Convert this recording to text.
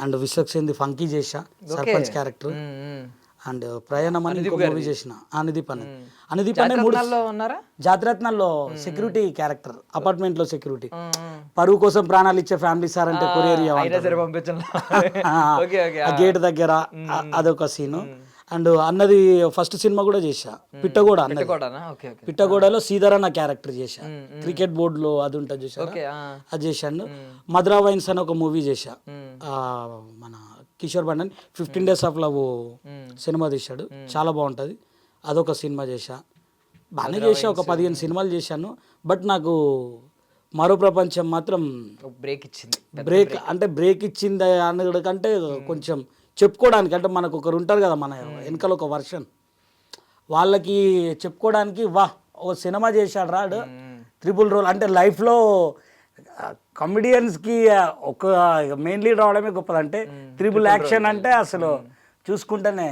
And విశ్వక్సేన్ది funky చేసా sarpanch character. And ప్రయాణం అని ఇంకో మూవీ చేసిన అనుదీప్ అని. అనుదీప్ అనే మూడు జాతిరత్నాల్లో సెక్యూరిటీ క్యారెక్టర్, అపార్ట్మెంట్ లో సెక్యూరిటీ. పరువు కోసం ప్రాణాలు ఇచ్చే ఫ్యామిలీ సార్ అంటే కొరియర్ గేట్ దగ్గర అదొక సీను. అండ్ అన్నది ఫస్ట్ సినిమా కూడా చేసా పిట్టగోడ అన్నది. పిట్టగోడలో శ్రీధర్ అన్న క్యారెక్టర్ చేసా, క్రికెట్ బోర్డులో అది ఉంటుంది చూసా, అది చేశాను. మధురా వైన్స్ అని ఒక మూవీ చేసా, మన Kishore Bandan 15 Days of Love cinema తీశాడు, చాలా బాగుంటుంది, అదొక సినిమా చేసా. బాగానే చేసా, ఒక 15 సినిమాలు చేశాను. బట్ నాకు మరో ప్రపంచం మాత్రం బ్రేక్ ఇచ్చింది అన్నది కంటే కొంచెం చెప్పుకోవడానికి, అంటే మనకు ఒకరు ఉంటారు కదా మన వెనకాల ఒక వర్షన్, వాళ్ళకి చెప్పుకోవడానికి వా ఓ సినిమా చేశాడు రాడు ట్రిపుల్ రోల్. అంటే లైఫ్లో కమెడియన్స్కి ఒక మెయిన్ లీడ్ రావడమే గొప్పది. అంటే ట్రిపుల్ యాక్షన్ అంటే అసలు చూసుకుంటేనే